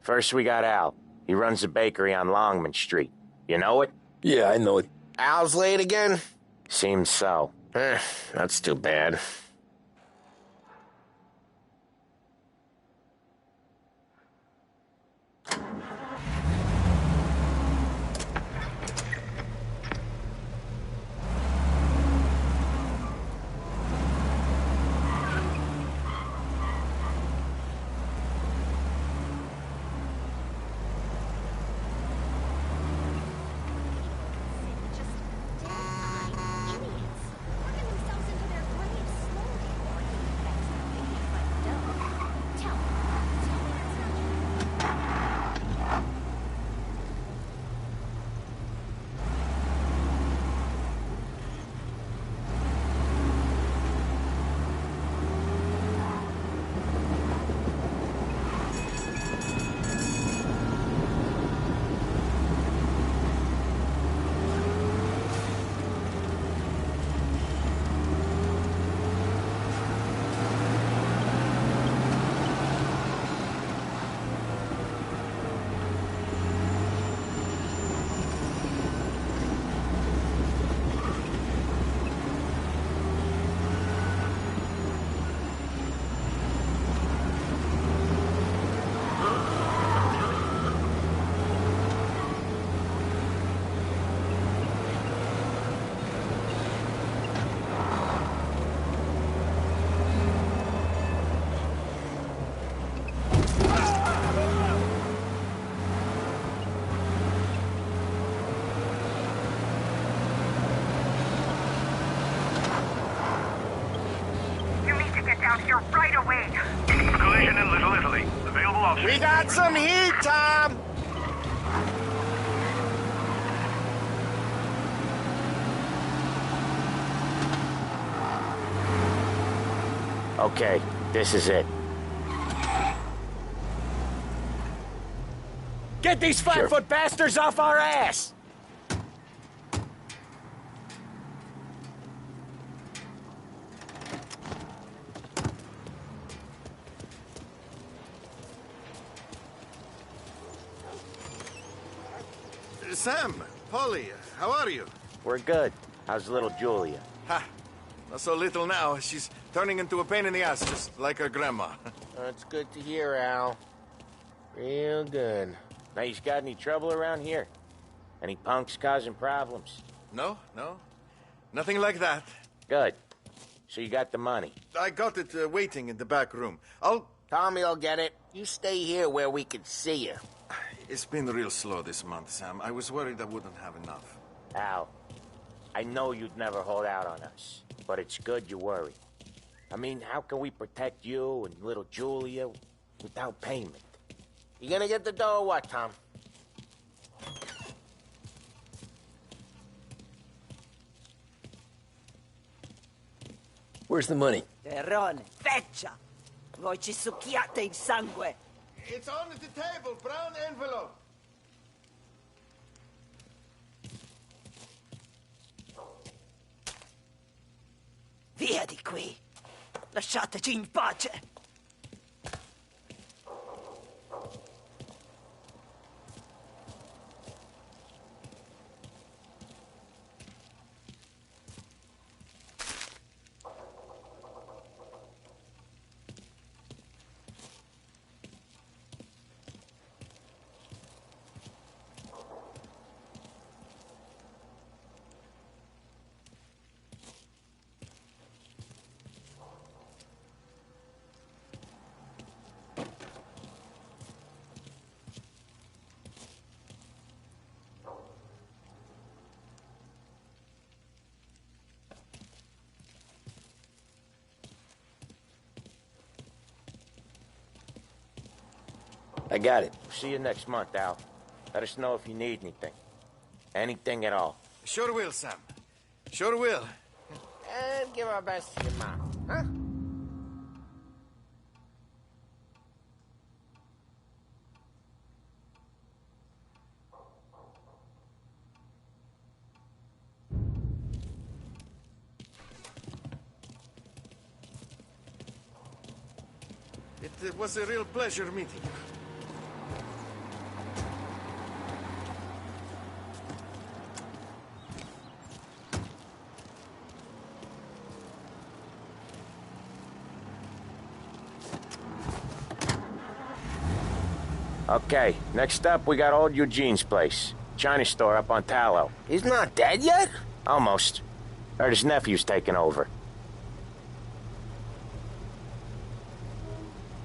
First we got Al. He runs a bakery on Longman Street. You know it? Yeah, I know it. Al's late again? Seems so. That's too bad. We got some heat, Tom! Okay, this is it. Get these flatfoot bastards off our ass! Sam, Polly, how are you? We're good. How's little Julia? Ha! Not so little now. She's turning into a pain in the ass, just like her grandma. That's good to hear, Al. Real good. Now, you got any trouble around here? Any punks causing problems? No. Nothing like that. Good. So you got the money? I got it waiting in the back room. Tommy'll get it. You stay here where we can see you. It's been real slow this month, Sam. I was worried I wouldn't have enough. Al, I know you'd never hold out on us, but it's good you worry. I mean, how can we protect you and little Julia without payment? You gonna get the dough or what, Tom? Where's the money? Terrone, feccia! Voi ci succhiate il sangue! It's on the table, brown envelope. Via di qui! Lasciateci in pace! I got it. See you next month, Al. Let us know if you need anything. Anything at all. Sure will, Sam. Sure will. And give our best to your mom, huh? It was a real pleasure meeting you. Okay, next up, we got old Eugene's place. China store up on Tallow. He's not dead yet? Almost. Heard his nephew's taking over.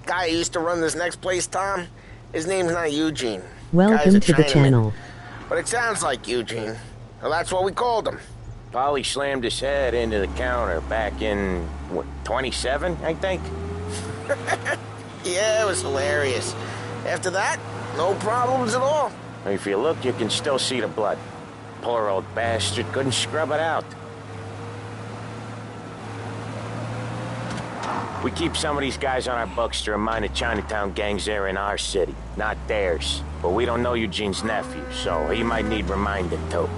Guy who used to run this next place, Tom? His name's not Eugene. Guy's Welcome a to the Chinaman. channel. But it sounds like Eugene. Well, that's what we called him. Polly slammed his head into the counter back in, what, 27, I think? Yeah, it was hilarious. After that, no problems at all. If you look, you can still see the blood. Poor old bastard couldn't scrub it out. We keep some of these guys on our books to remind the Chinatown gangs they're in our city, not theirs. But we don't know Eugene's nephew, so he might need reminding too.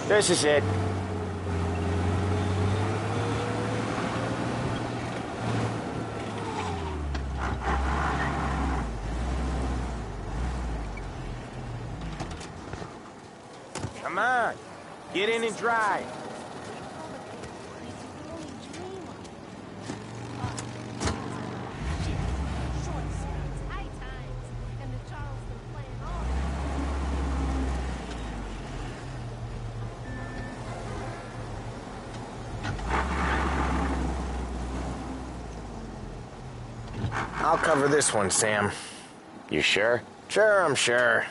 This is it. Come on. Get in and drive. I'll cover this one, Sam. You sure? Sure, I'm sure.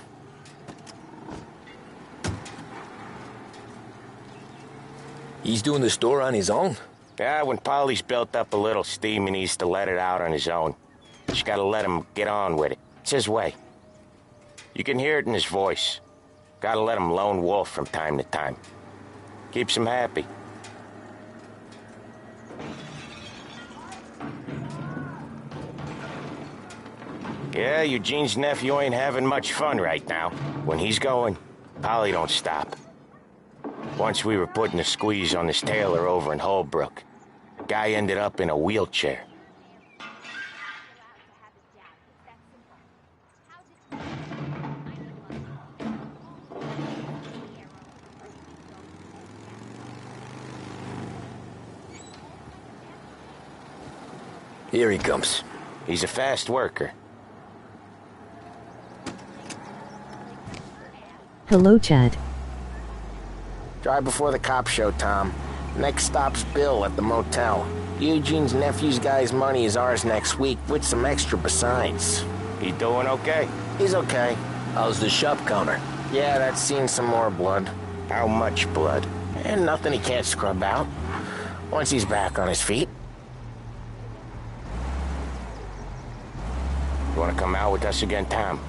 He's doing the store on his own? Yeah, when Polly's built up a little steam, he needs to let it out on his own. Just gotta let him get on with it. It's his way. You can hear it in his voice. Gotta let him lone wolf from time to time. Keeps him happy. Yeah, Eugene's nephew ain't having much fun right now. When he's going, Polly don't stop. Once we were putting a squeeze on this tailor over in Holbrook. Guy ended up in a wheelchair. Here he comes. He's a fast worker. Hello, Chad. Drive before the cops show, Tom. Next stop's Bill at the motel. Eugene's nephew's guy's money is ours next week, with some extra besides. He doing okay? He's okay. How's the shop counter? Yeah, that's seen some more blood. How much blood? And nothing he can't scrub out. Once he's back on his feet. You wanna come out with us again, Tom?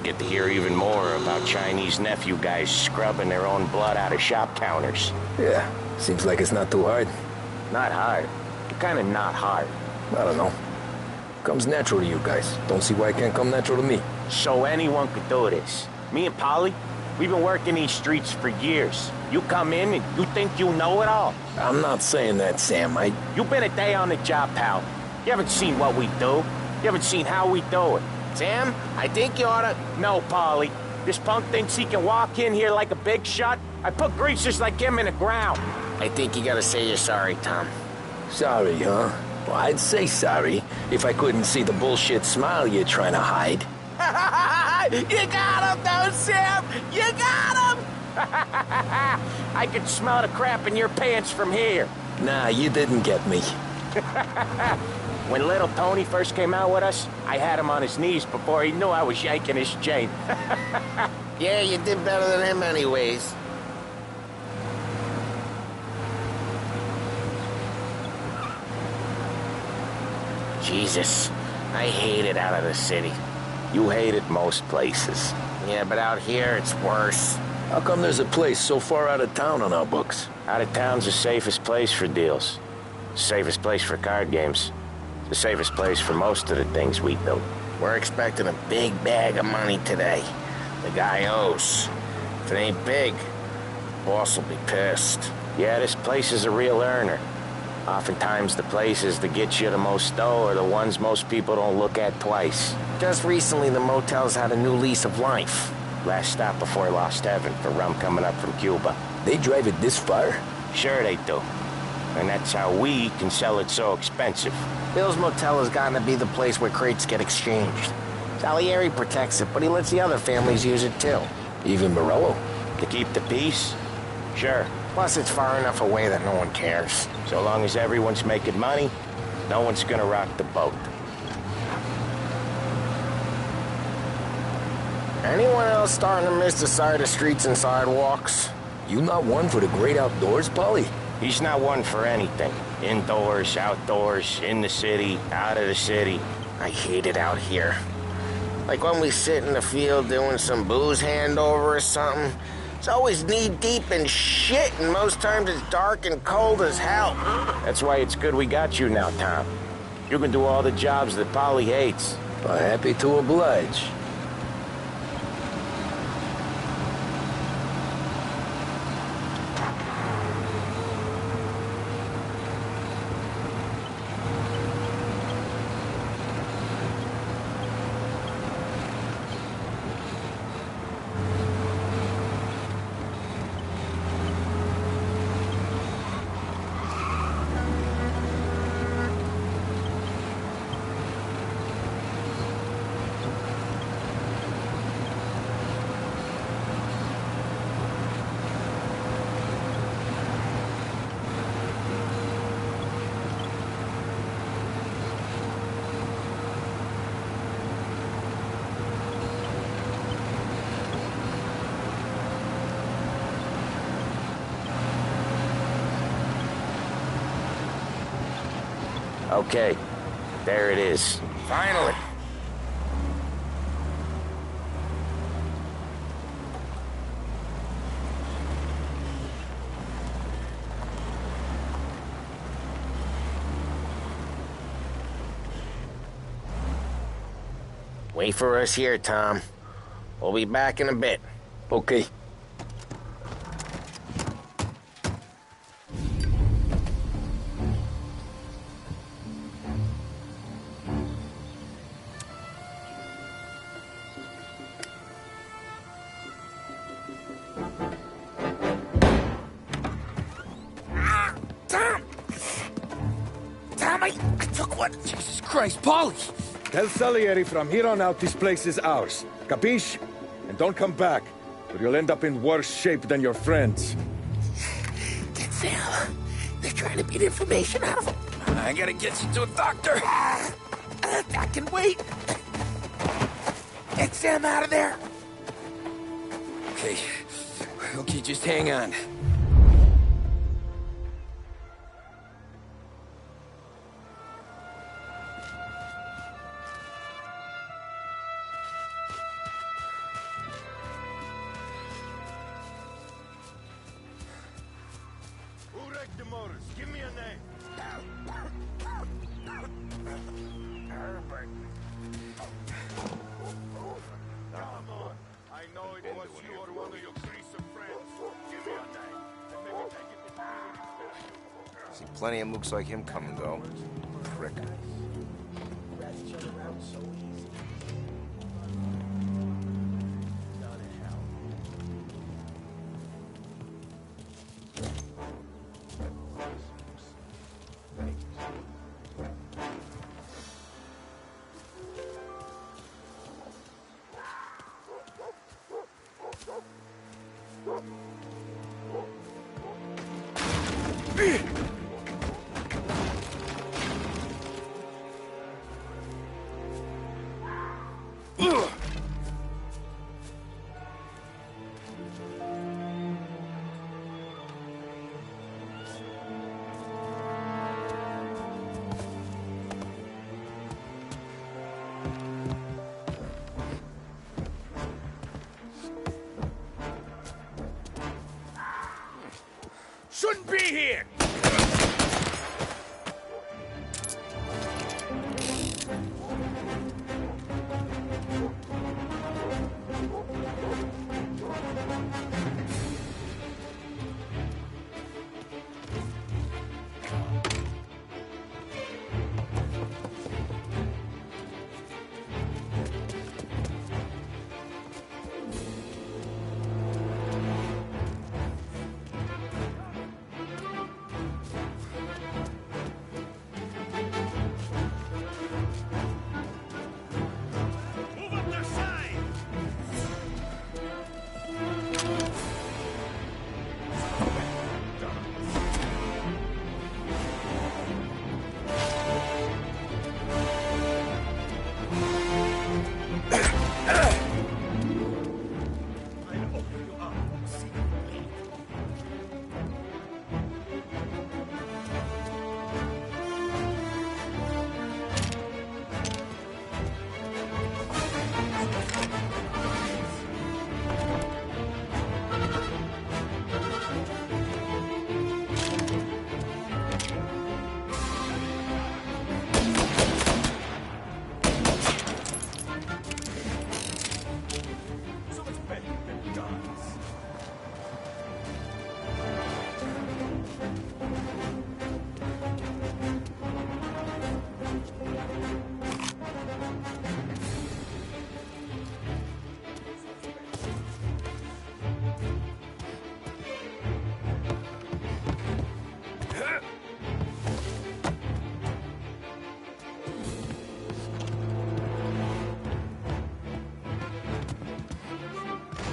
Get to hear even more about Chinese nephew guys scrubbing their own blood out of shop counters. Yeah, seems like it's not too hard. Not hard. Kinda not hard. I don't know. Comes natural to you guys. Don't see why it can't come natural to me. So anyone could do this. Me and Polly, we've been working these streets for years. You come in and you think you know it all. I'm not saying that, Sam. You've been a day on the job, pal. You haven't seen what we do. You haven't seen how we do it. Sam, I think you oughta... No, Polly. This punk thinks he can walk in here like a big shot. I put greasers like him in the ground. I think you gotta say you're sorry, Tom. Sorry, huh? Well, I'd say sorry if I couldn't see the bullshit smile you're trying to hide. You got him, though, Sam! You got him! I can smell the crap in your pants from here. Nah, you didn't get me. When little Tony first came out with us, I had him on his knees before he knew I was yanking his chain. Yeah, you did better than him anyways. Jesus, I hate it out of the city. You hate it most places. Yeah, but out here, it's worse. How come there's a place so far out of town on our books? Out of town's the safest place for deals. Safest place for card games. The safest place for most of the things we do. We're expecting a big bag of money today. The guy owes. If it ain't big, boss will be pissed. Yeah, this place is a real earner. Oftentimes the places that get you the most dough are the ones most people don't look at twice. Just recently, the motel's had a new lease of life. Last stop before Lost Heaven for rum coming up from Cuba. They drive it this far? Sure they do. And that's how we can sell it so expensive. Bill's motel has gotten to be the place where crates get exchanged. Salieri protects it, but he lets the other families use it too. Even Morello? To keep the peace? Sure. Plus, it's far enough away that no one cares. So long as everyone's making money, no one's gonna rock the boat. Anyone else starting to miss the side of streets and sidewalks? You not one for the great outdoors, Polly? He's not one for anything. Indoors, outdoors, in the city, out of the city. I hate it out here. Like when we sit in the field doing some booze handover or something. It's always knee-deep in shit, and most times it's dark and cold as hell. That's why it's good we got you now, Tom. You can do all the jobs that Polly hates. Well, happy to oblige. Okay, there it is. Finally. Wait for us here, Tom. We'll be back in a bit. Okay. Tom, I took one. Jesus Christ, Polly! Tell Salieri from here on out this place is ours. Capiche? And don't come back, or you'll end up in worse shape than your friends. Get Sam. They're trying to beat information out of him. I gotta get you to a doctor. I can wait. Get Sam out of there. Okay. Okay, just hang on. The motors. Give me a name. Herbert. Come on. I know it was you or one of your greaser friends. Give me a name. And maybe take it to the See plenty of mooks like him come and go. Prick. Shouldn't be here!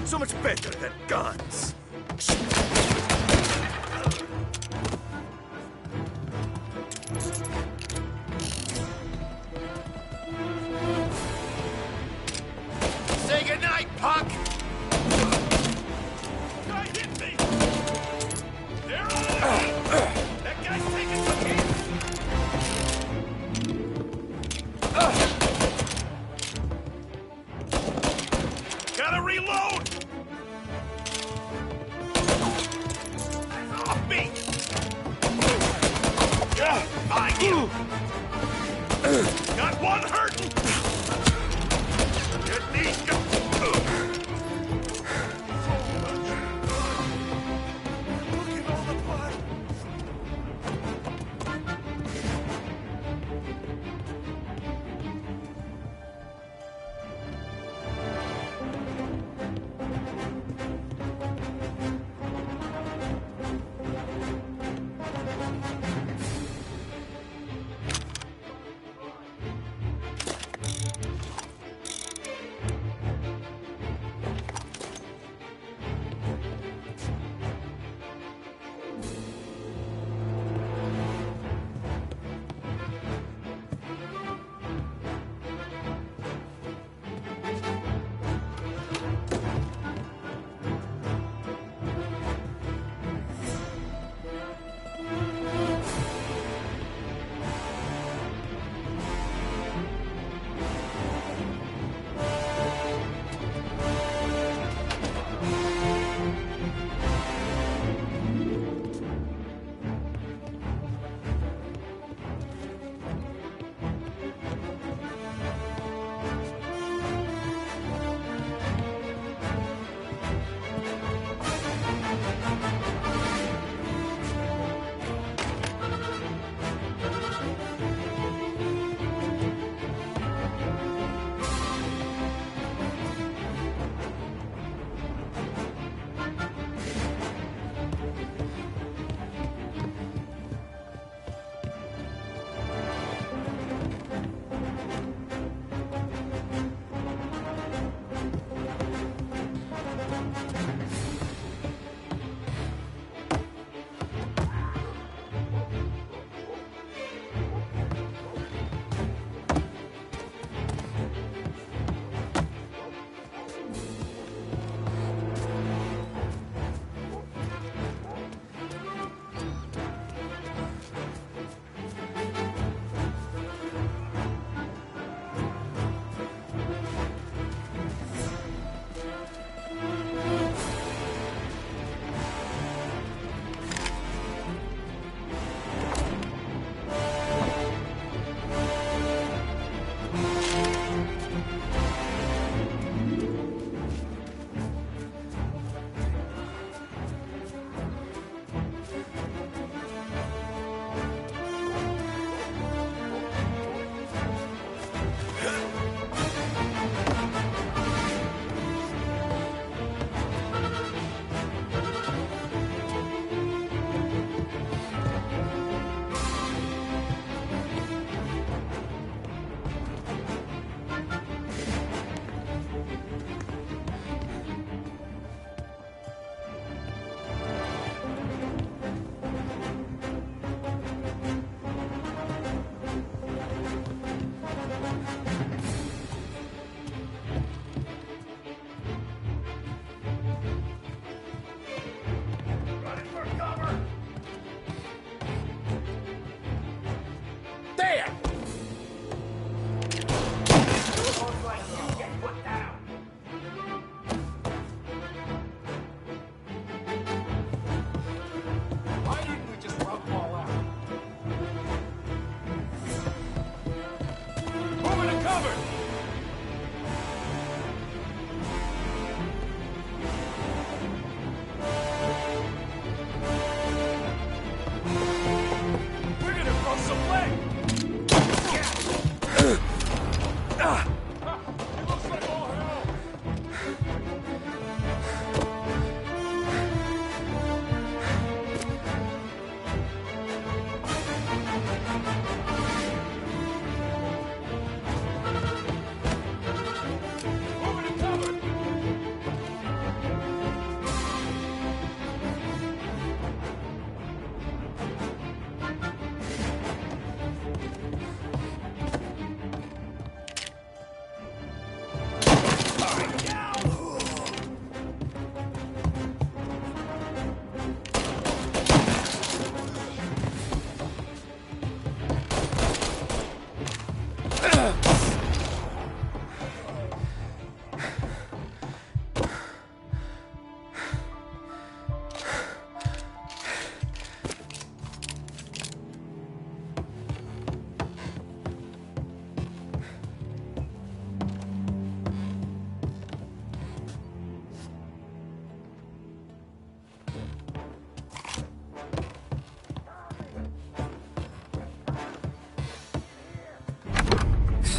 So much better than guns. Say goodnight, Puck! guy hit me! They're on it! That guy's taking some hits! behind you! Got one hurting! Get these guys! Look at all the blood!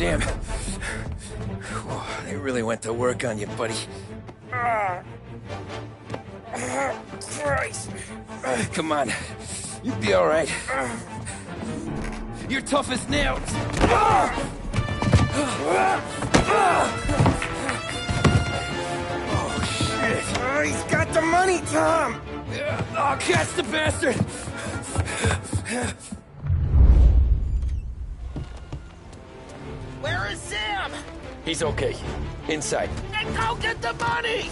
Sam. Whoa, they really went to work on you, buddy. Christ. Come on. You'll be all right. You're tough as nails. Oh, shit. Oh, he's got the money, Tom! I'll catch the bastard! Where is Sam? He's okay. Inside. Then go get the money!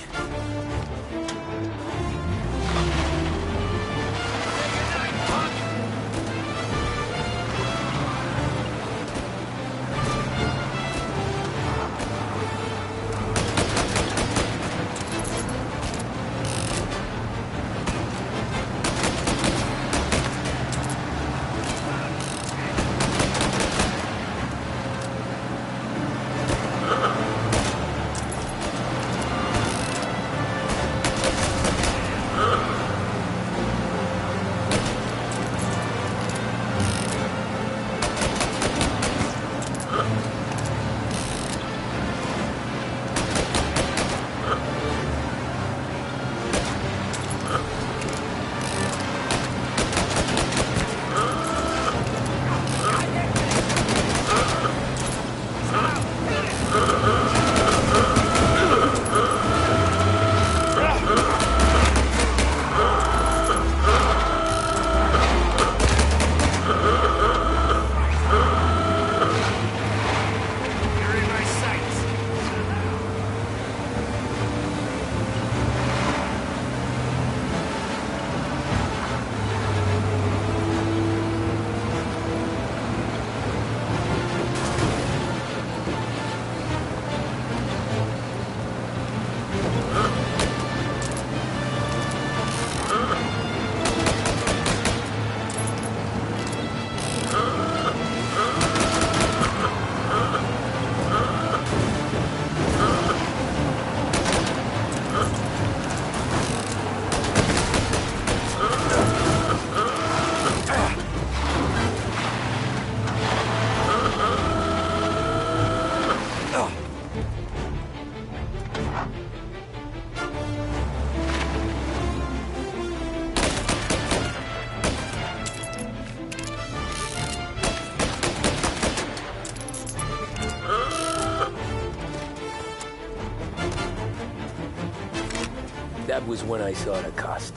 That was when I saw the cost.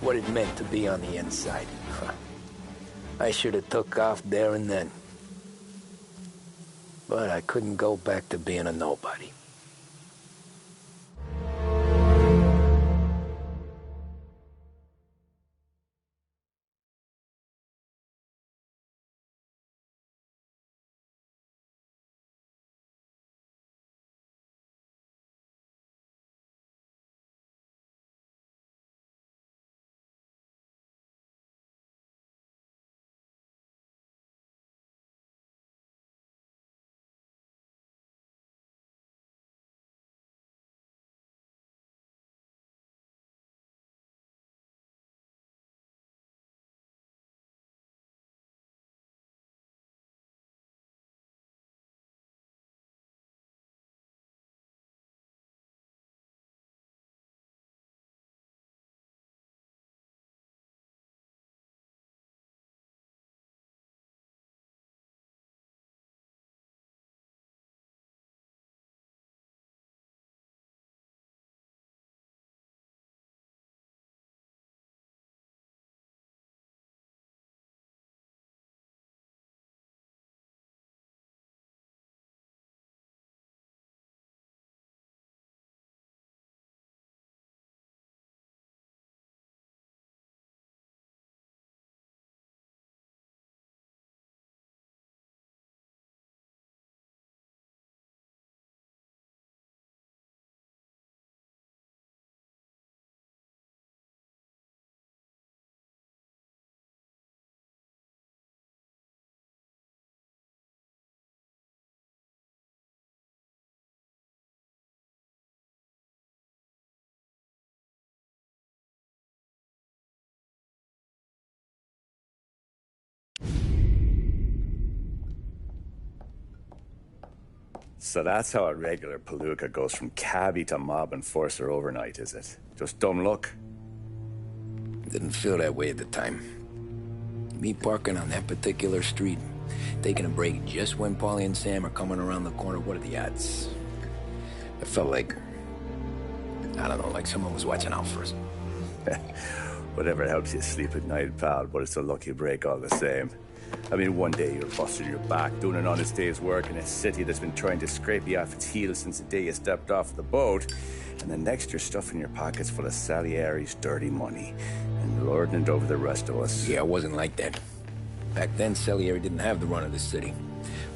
What it meant to be on the inside. I should have took off there and then. But I couldn't go back to being a nobody. So that's how a regular palooka goes from cabbie to mob enforcer overnight, is it? Just dumb luck? Didn't feel that way at the time. Me parking on that particular street, taking a break just when Paulie and Sam are coming around the corner, what are the odds? It felt like, I don't know, like someone was watching out for us. Whatever helps you sleep at night, pal, but it's a lucky break all the same. I mean, one day you're busting your back, doing an honest day's work in a city that's been trying to scrape you off its heels since the day you stepped off the boat, and the next you're stuffing your pockets full of Salieri's dirty money and lording it over the rest of us. Yeah, it wasn't like that. Back then, Salieri didn't have the run of the city.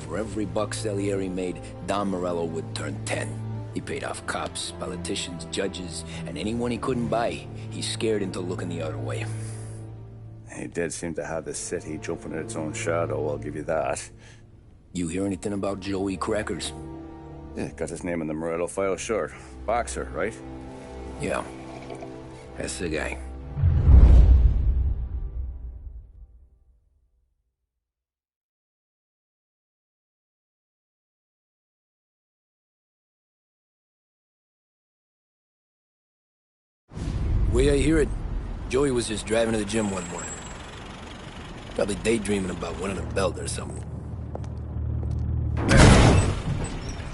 For every buck Salieri made, Don Morello would turn 10. He paid off cops, politicians, judges, and anyone he couldn't buy, he scared into looking the other way. He did seem to have the city jumping at its own shadow, I'll give you that. You hear anything about Joey Crackers? Yeah, got his name in the Morello file, sure. Boxer, right? Yeah, that's the guy. The way I hear it, Joey was just driving to the gym one morning. Probably daydreaming about winning a belt or something.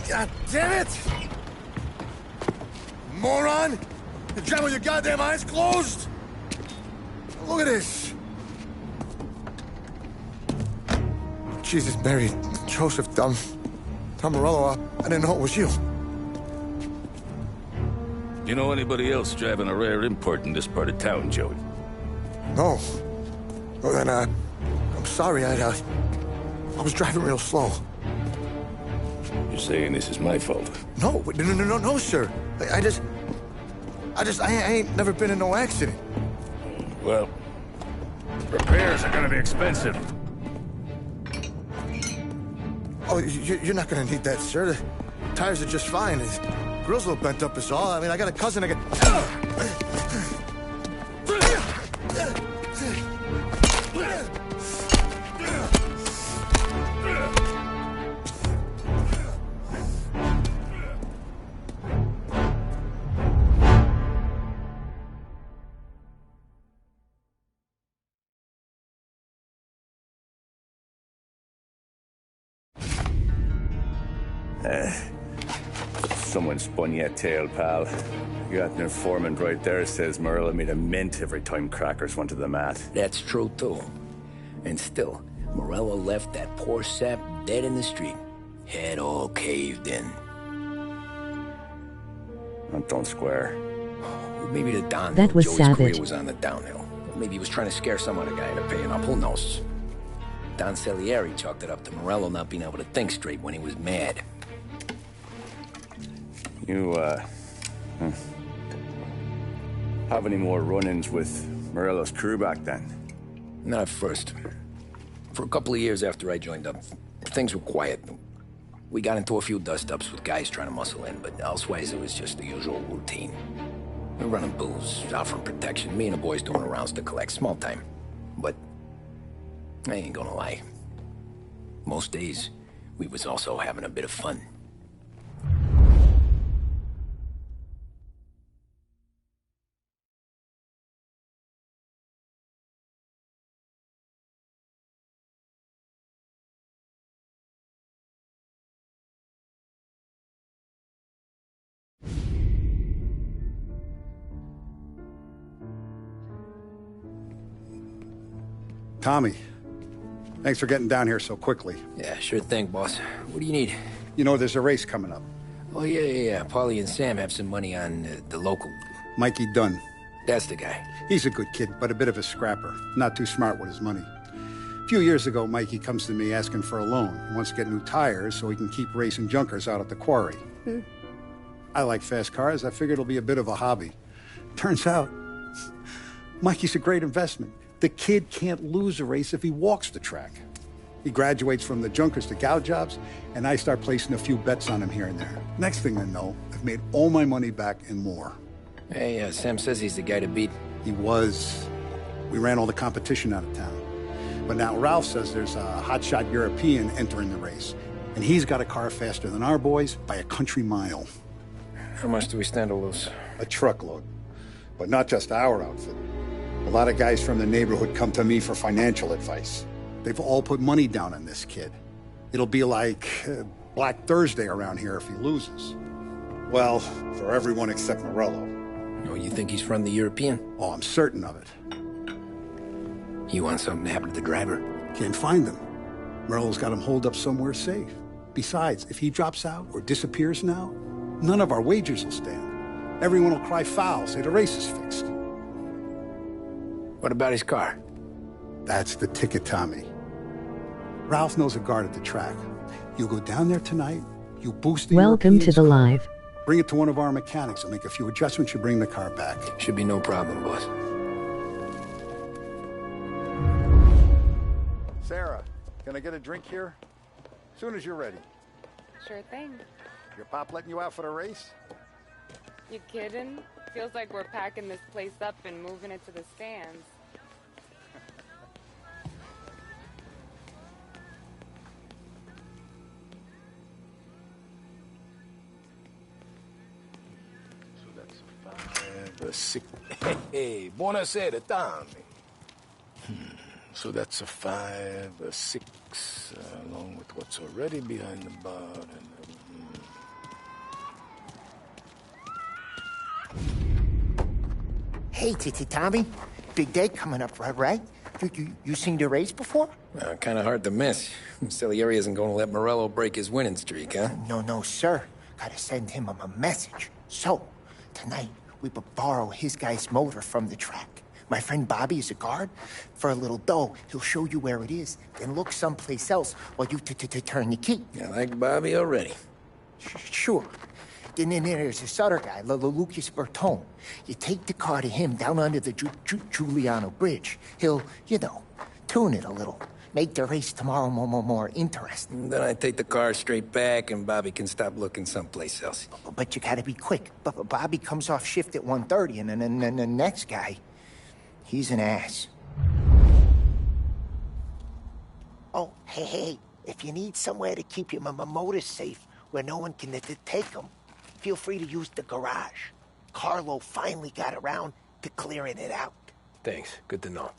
God damn it! Moron! You're driving with your goddamn eyes closed! Look at this! Jesus, Mary, Joseph, Tom Morello, I didn't know it was you. You know anybody else driving a rare import in this part of town, Joey? No. Well, then, I'm sorry, I was driving real slow. You're saying this is my fault? No, sir. I ain't never been in no accident. Well, repairs are gonna be expensive. Oh, you're not gonna need that, sir. The tires are just fine. His grill's a little bent up is all. I mean, I got a cousin I Someone spun you a tale, pal. You got an informant right there says Morello made a mint every time Crackers went to the mat. That's true, too. And still, Morello left that poor sap dead in the street. Head all caved in. That don't square. Maybe the Don That was Joey's savage. career was on the downhill. Maybe he was trying to scare some other guy into paying up. Who knows? Don Salieri chalked it up to Morello not being able to think straight when he was mad. You, have any more run-ins with Morello's crew back then? Not at first. For a couple of years after I joined up, things were quiet. We got into a few dust-ups with guys trying to muscle in, but elsewise it was just the usual routine. We were running booze, offering protection, me and the boys doing rounds to collect, small time. But I ain't gonna lie. Most days, we was also having a bit of fun. Tommy, thanks for getting down here so quickly. Yeah, sure thing, boss. What do you need? You know, there's a race coming up. Oh, yeah. Paulie and Sam have some money on the local. Mikey Dunn. That's the guy. He's a good kid, but a bit of a scrapper. Not too smart with his money. A few years ago, Mikey comes to me asking for a loan. He wants to get new tires so he can keep racing junkers out at the quarry. I like fast cars. I figured it'll be a bit of a hobby. Turns out, Mikey's a great investment. The kid can't lose a race if he walks the track. He graduates from the junkers to gal jobs, and I start placing a few bets on him here and there. Next thing I know, I've made all my money back and more. Hey, Sam says he's the guy to beat. He was. We ran all the competition out of town. But now Ralph says there's a hotshot European entering the race. And he's got a car faster than our boys by a country mile. How much do we stand to lose? A truckload. But not just our outfit. A lot of guys from the neighborhood come to me for financial advice. They've all put money down on this kid. It'll be like Black Thursday around here if he loses. Well, for everyone except Morello. Oh, you think he's from the European? Oh, I'm certain of it. You want something to happen to the driver? Can't find him. Morello's got him holed up somewhere safe. Besides, if he drops out or disappears now, none of our wagers will stand. Everyone will cry foul, say the race is fixed. What about his car? That's the ticket, Tommy. Ralph knows a guard at the track. You go down there tonight, you boost the Welcome to the car, live. bring it to one of our mechanics. He'll make a few adjustments, you bring the car back. Should be no problem, boss. Sarah, can I get a drink here? Soon as you're ready. Sure thing. Your pop letting you out for the race? You kidding? Feels like we're packing this place up and moving it to the stands. So that's 5, 6. Hey, buonasera, Tommy. So that's a 5, 6, along with what's already behind the bar. And, Hey, Tommy. Big day coming up, right? You seen the race before? Kind of hard to miss. Salieri isn't going to let Morello break his winning streak, huh? No, sir. Gotta send him a message. So, tonight, we borrow his guy's motor from the track. My friend Bobby is a guard. For a little dough, he'll show you where it is, then look someplace else while you turn the key. I like Bobby already. Sure. Then there's this other guy, Lucas Bertone. You take the car to him down under the Giuliano Bridge. He'll, tune it a little. Make the race tomorrow more interesting. Then I take the car straight back and Bobby can stop looking someplace else. But you gotta be quick. Bobby comes off shift at 1:30, and then the next guy, he's an ass. Oh, hey, if you need somewhere to keep your motor safe where no one can take them, feel free to use the garage. Carlo finally got around to clearing it out. Thanks. Good to know.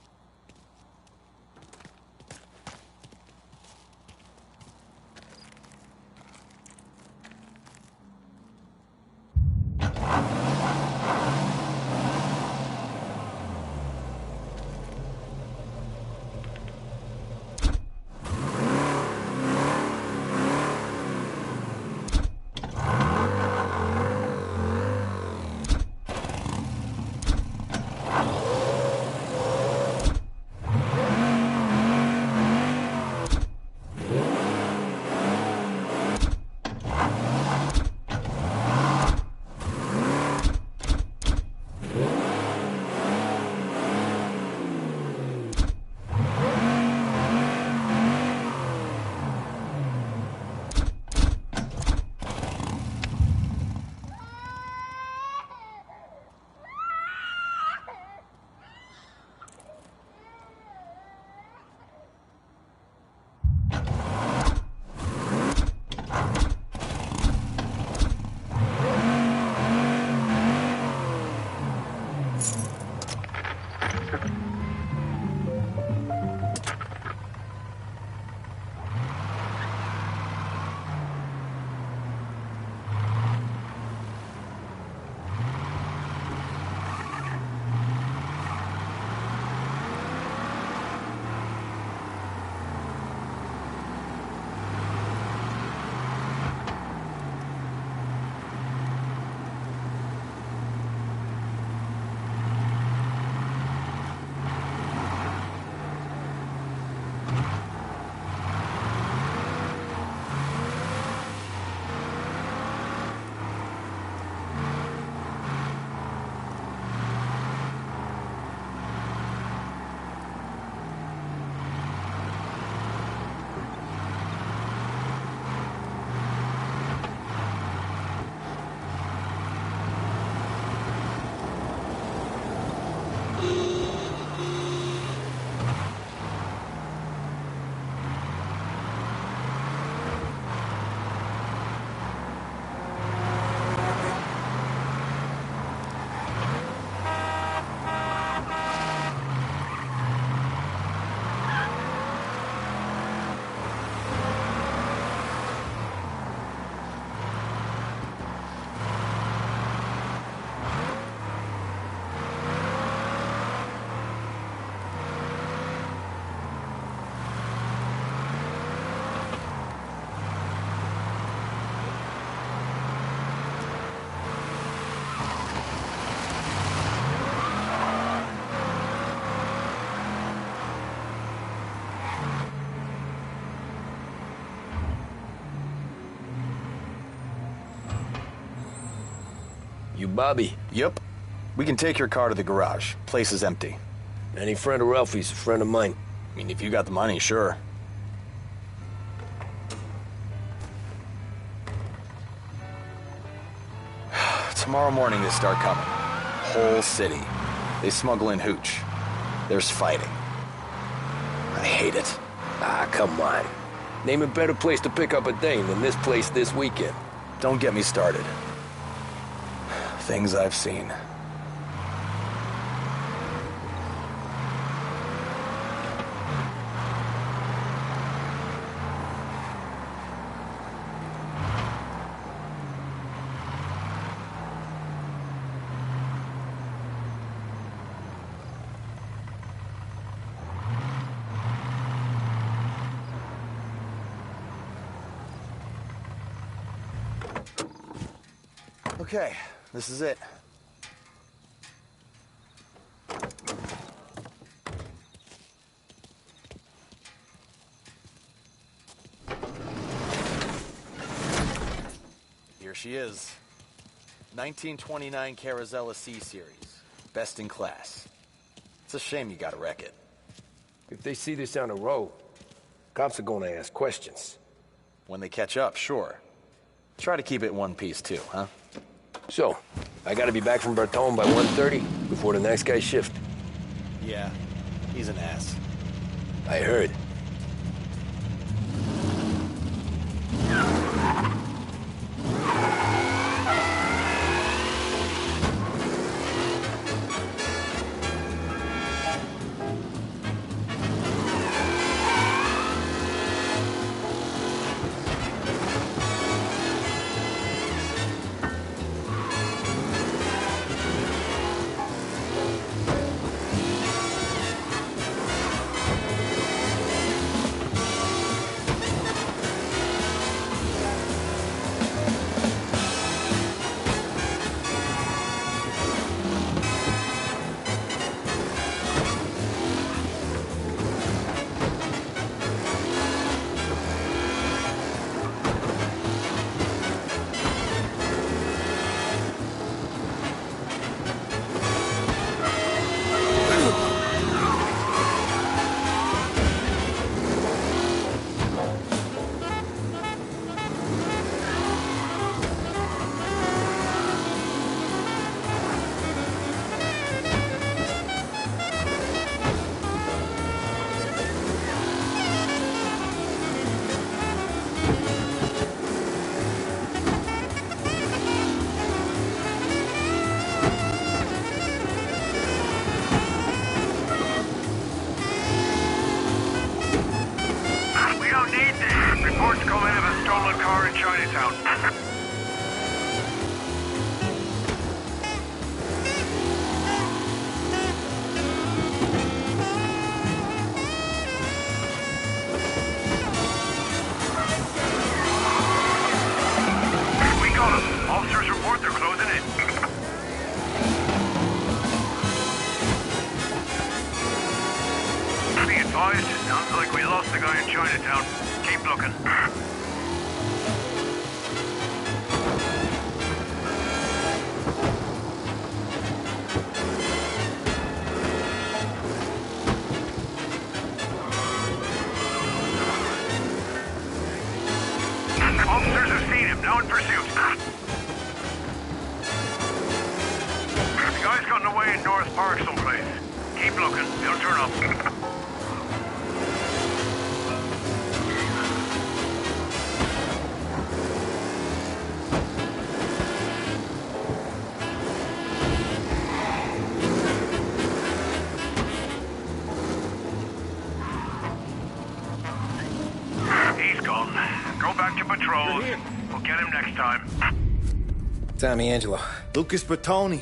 You Bobby? Yep. We can take your car to the garage. Place is empty. Any friend of Ralphie's a friend of mine. I mean, if you got the money, sure. Tomorrow morning they start coming. Whole city. They smuggle in hooch. There's fighting. I hate it. Ah, come on. Name a better place to pick up a dame than this place this weekend. Don't get me started. Things I've seen. Okay, this is it. Here she is. 1929 Carazella C-Series. Best in class. It's a shame you gotta wreck it. If they see this on the road, cops are gonna ask questions. When they catch up, sure. Try to keep it one piece too, huh? So, I gotta be back from Bertone by 1:30 before the next guy's shift. Yeah, he's an ass. I heard. Sounds like we lost the guy in Chinatown. Keep looking. Officers have seen him, now in pursuit. The guy's gotten away in North Park someplace. Keep looking, he'll turn up. He's gone. Go back to patrol. We'll get him next time. Tommy Angelo. Lucas Bertoni.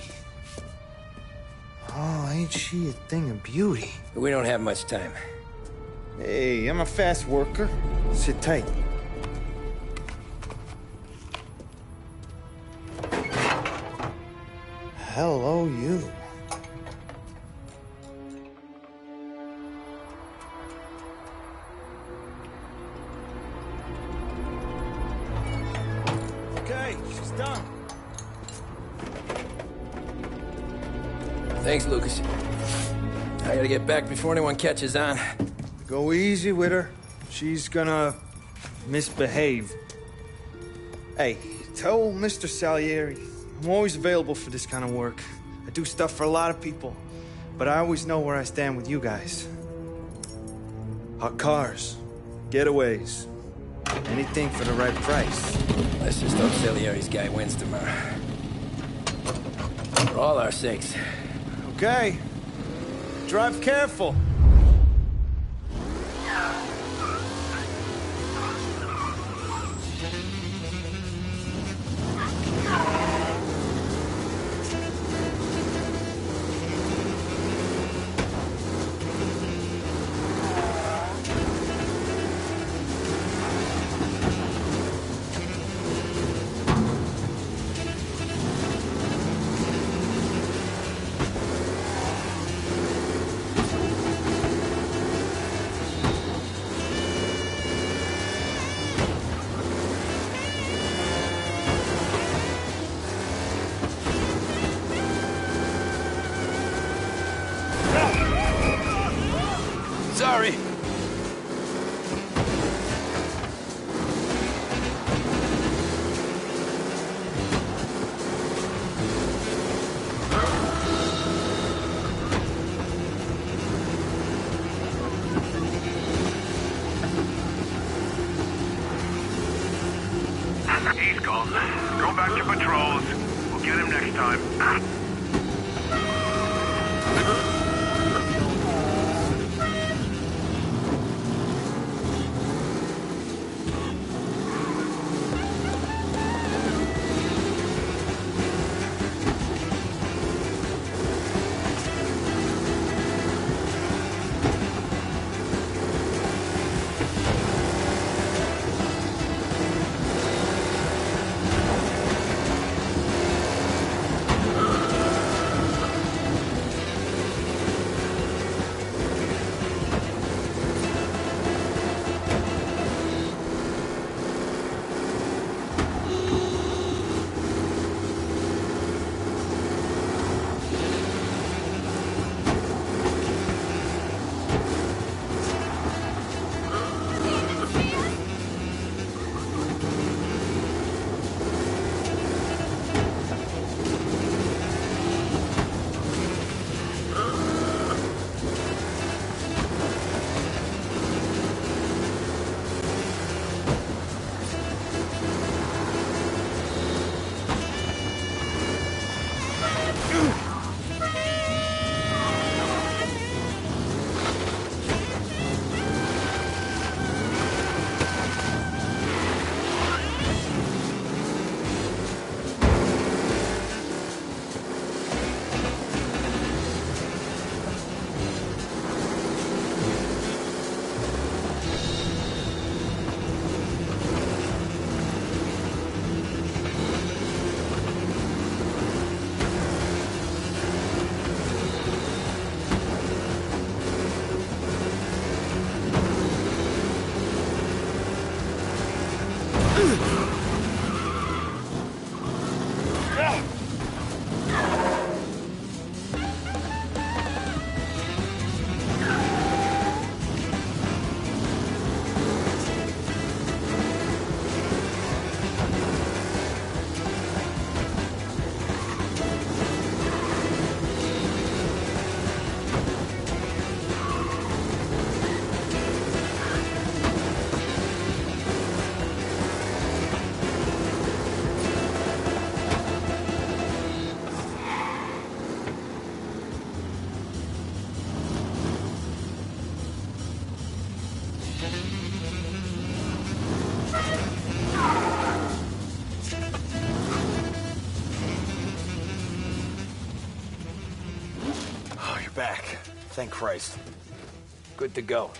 Oh, ain't she a thing of beauty? We don't have much time. Hey, I'm a fast worker. Sit tight. Hello, you. Okay, she's done. Thanks, Lucas. I gotta get back before anyone catches on. Go easy with her. She's gonna misbehave. Hey, tell Mr. Salieri I'm always available for this kind of work. I do stuff for a lot of people, but I always know where I stand with you guys. Hot cars, getaways, anything for the right price. Let's just hope Salieri's guy wins tomorrow. For all our sakes. Okay. Drive careful. Sorry. He's gone. Go back to patrols. We'll get him next time. Back. Thank Christ. Good to go.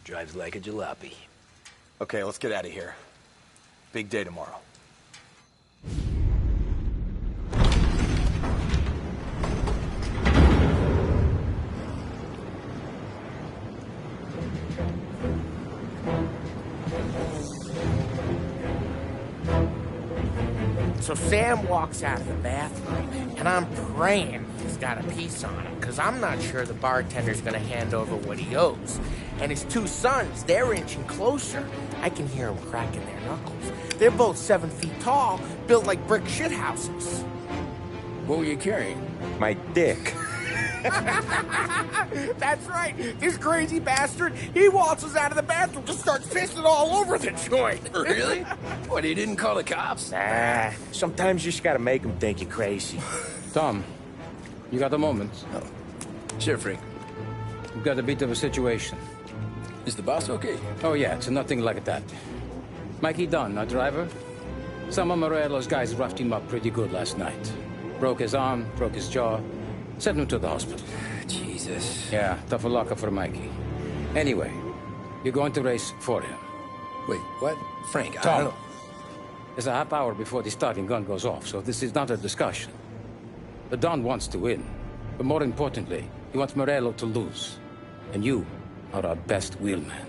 Drives like a jalopy. Okay, let's get out of here. Big day tomorrow. So Sam walks out of the bathroom, and I'm praying his got a piece on him, because I'm not sure the bartender's gonna hand over what he owes. And his two sons, they're inching closer. I can hear them cracking their knuckles. They're both 7 feet tall, built like brick shithouses. What were you carrying? My dick. That's right. This crazy bastard, he waltzes out of the bathroom, just starts pissing all over the joint. Really? What, he didn't call the cops? Nah, sometimes you just gotta make them think you're crazy. Tom, you got a moment? No. Sure, Frank. We've got a bit of a situation. Is the boss okay? Oh, yeah, it's nothing like that. Mikey Dunn, our driver. Some of Morello's guys roughed him up pretty good last night. Broke his arm, broke his jaw. Sent him to the hospital. Jesus. Yeah, tough luck for Mikey. Anyway, you're going to race for him. Wait, what? Frank, I Tom, don't... there's a half hour before the starting gun goes off, so this is not a discussion. The Don wants to win, but more importantly, he wants Morello to lose. And you are our best wheelman.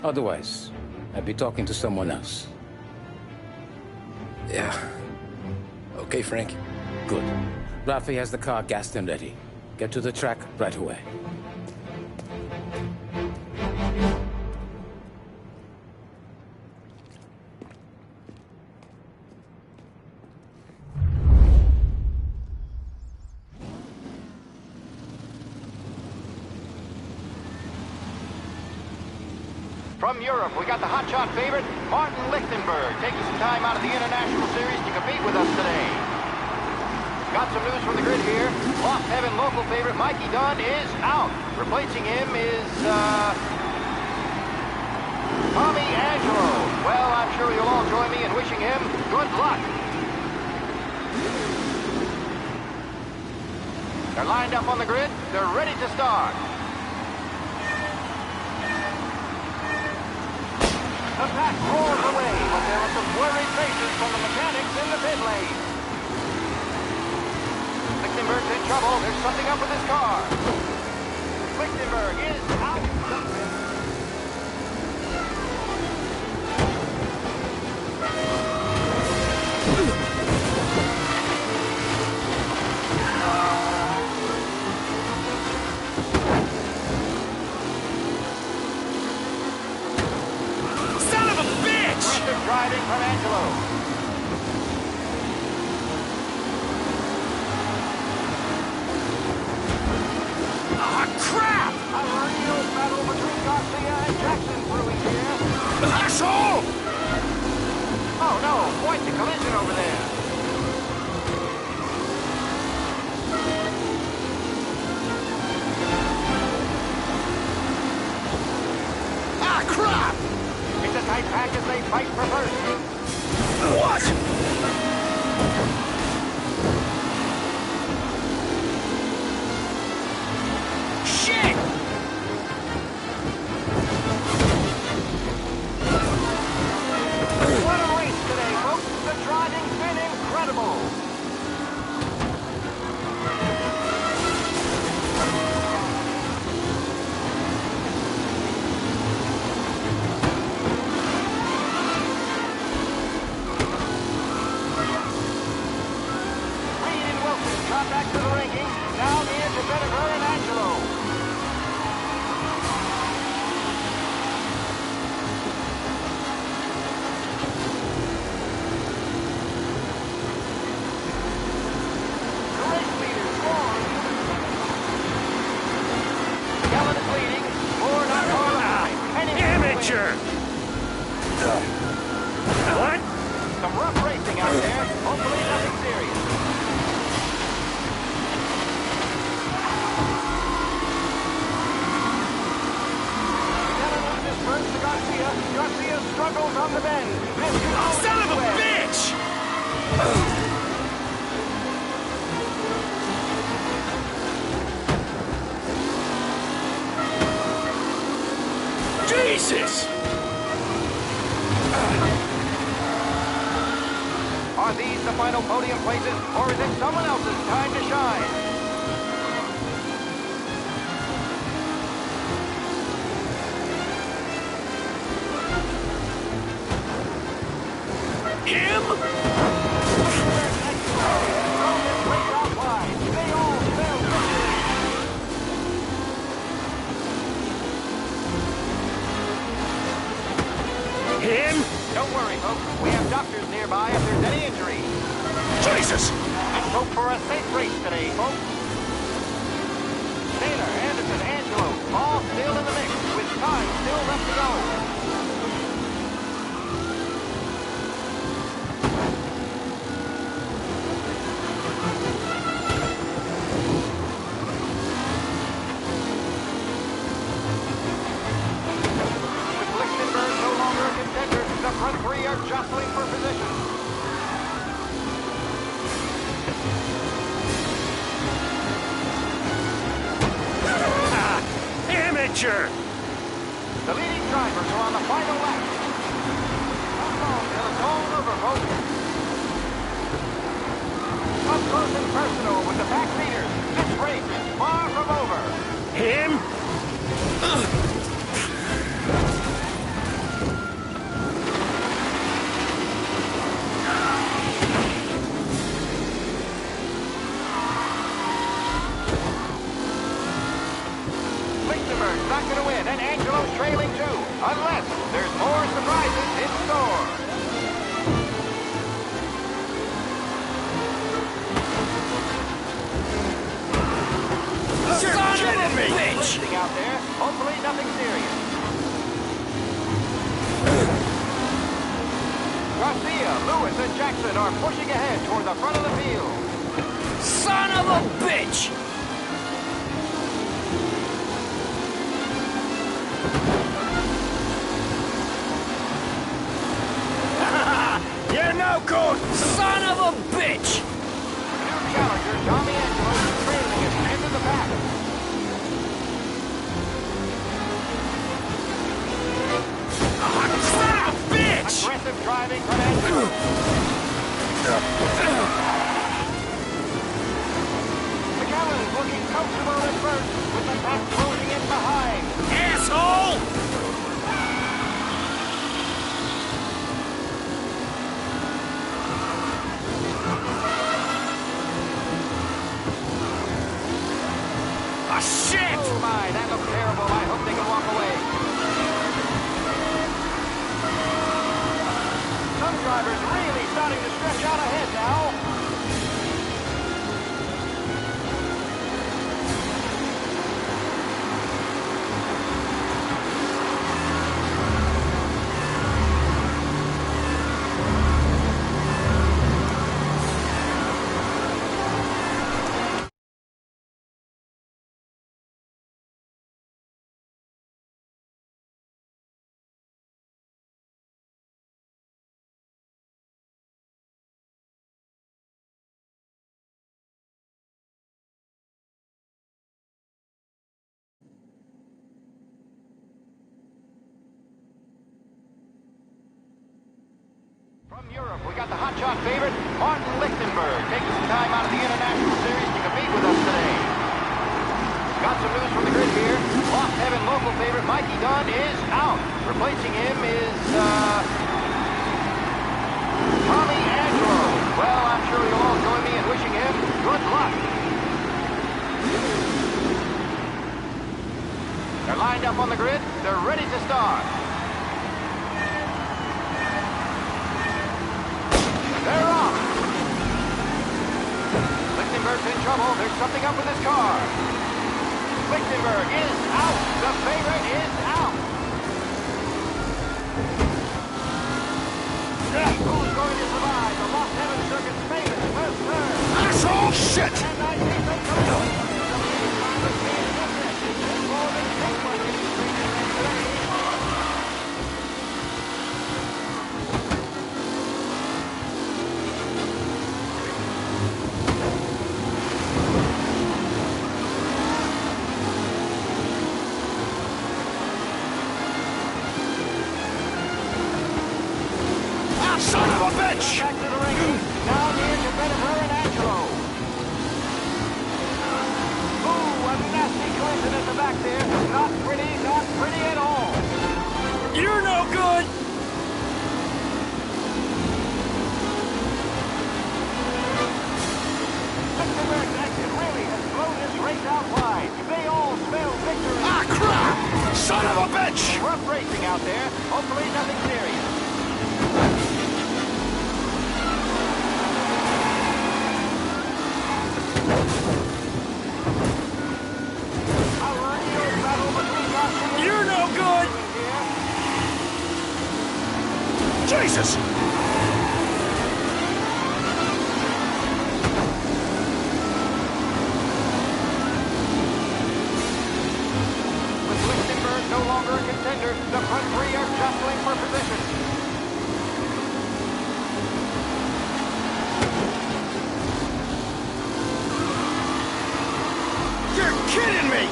Otherwise, I'd be talking to someone else. Yeah. Okay, Frank. Good. Rafi has the car gassed and ready. Get to the track right away. From Europe, we got the hotshot favorite, Martin Lichtenberg, taking some time out of the International Series to compete with us today. Got some news from the grid here. Lost Heaven local favorite Mikey Dunn is out. Replacing him is, Tommy Angelo. Well, I'm sure you'll all join me in wishing him good luck. They're lined up on the grid. They're ready to start. The pack roars away, but there are some worried faces from the mechanics in the pit lane. Lichtenberg's in trouble. There's something up with his car. Lichtenberg is out. Son of a bitch! Aggressive driving from Angelo. Crap! A real battle between Garcia and Jackson brewing here. Asshole! Oh no, quite the collision over there. Ah, crap! It's a tight pack as they fight for first. What? Shit! What a race today, folks. The driving's been incredible. Reed and Wilson got back to the ranking. Now near to Benaver and Angelo. The race leaders form. Gallant is leading. Four not far behind. Amateur! What? Some rough racing out there. Hopefully nothing serious. Gallant loses first to Garcia. Garcia struggles on the bend. This could always Son of a win. bitch! Jesus! Are these the final podium places, or is it someone else's time to shine? Him? They all failed Him? Don't worry, folks. We have doctors nearby if there's any injury. Jesus! Let's hope for a safe race today, folks. Taylor, Anderson, Angelo, all still in the mix, with time still left to go. The front three are jostling for position. Amateur! The leading drivers are on the final lap. Not long till it's all over, folks. Up close and personal with the back leaders. This race is far from over. Him? Not going to win, and Angelo's trailing too, unless there's more surprises in store. Son of a bitch! Out there, hopefully nothing serious. Garcia, Lewis, and Jackson are pushing ahead toward the front of the field. Son of a bitch! You're no good! Son of a bitch! New challenger, Tommy Angelo, is trailing his hand in the back. Son of a bitch! Aggressive driving from Angelo. McAllen is looking comfortable at first, with the pack closing in behind. Asshole! Shit! Oh my, that looks terrible. I hope they can walk away. Some drivers really starting to stretch out ahead now. From Europe, we got the hotshot favorite, Martin Lichtenberg, taking some time out of the International Series to compete with us today. Got some news from the grid here. Lost Heaven local favorite Mikey Dunn is out. Replacing him is, Tommy Angelo. Well, I'm sure you'll all join me in wishing him good luck. They're lined up on the grid. They're ready to start. They're off. Lichtenberg's in trouble. There's something up with his car. Lichtenberg is out. The favorite is out. Who's going to survive the Lost Heaven Circuit's famous first turn? Asshole! Shit! And I think the drivers being different. There's more than six months. Son of a bitch! Back to the ring. Now near to Bennifer and Angelo. Ooh, a nasty collision at the back there. Not pretty at all. You're no good! Lichtenberg's exit really has blown this race out wide. They all spell victory. Ah, crap! Son of a bitch! Rough racing out there. Hopefully nothing serious. Jesus! With Lichtenberg no longer a contender, the front three are jostling for position. You're kidding me!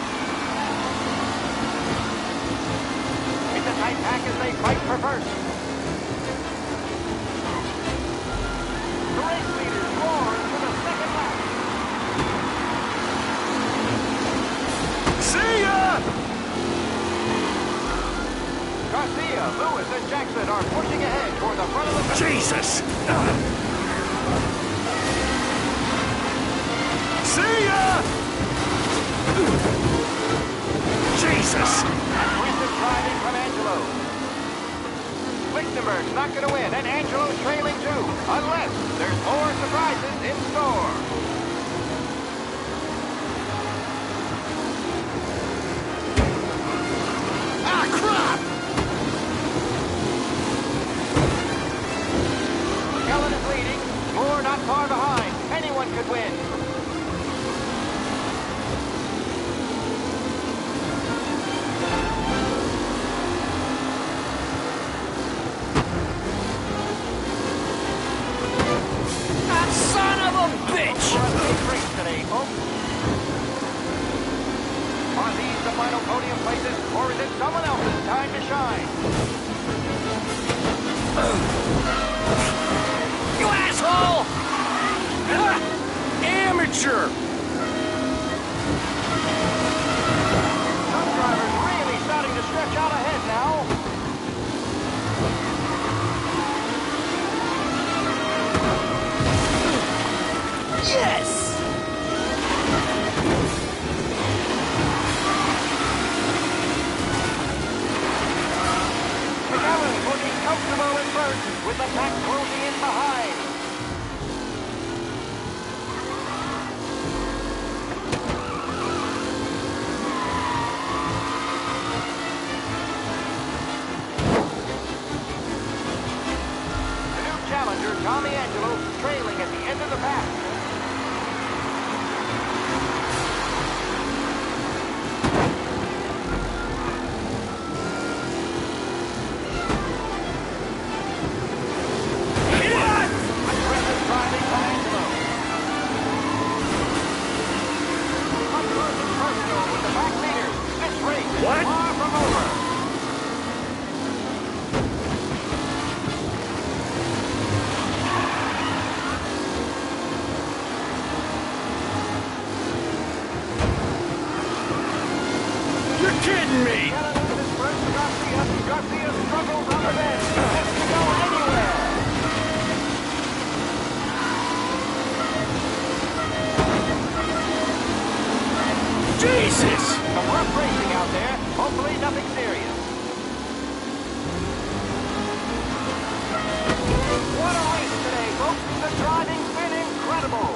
It's a tight pack as they fight for first. The race leaders roar into the second lap. See ya! Garcia, Lewis, and Jackson are pushing ahead toward the front of the field. Jesus! See ya! Jesus! Aggressive driving from Angelo. Lichtenberg's not going to win, and Angelo's trailing too, unless there's more surprises in store. Ah, crap! Kellen is leading. Moore not far behind. Anyone could win. Son of a bitch! For a big race today, folks. Are these the final podium places, or is it someone else's time to shine? You asshole! Amateur! Some drivers really starting to stretch out ahead now. Yes! McAllen's looking comfortable in first, with the pack closing in behind. The new challenger, Tommy Angelo, trailing at the end of the pack. Aggressive driving from Angelo. Up close and personal with the back leaders. This race is far from over. You're kidding me! Kellen loses first to Garcia. Garcia struggles on the bend. This can go anywhere. Jesus! Some rough racing out there. Hopefully nothing serious. What a race today, folks. The driving's been incredible.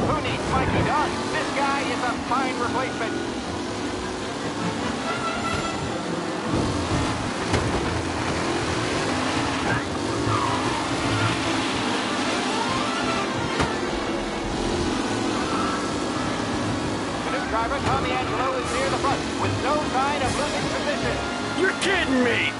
Who needs Mikey Dunn? This guy is a fine replacement. The new driver, Tommy Angelo, is near the front with no sign of losing position. You're kidding me!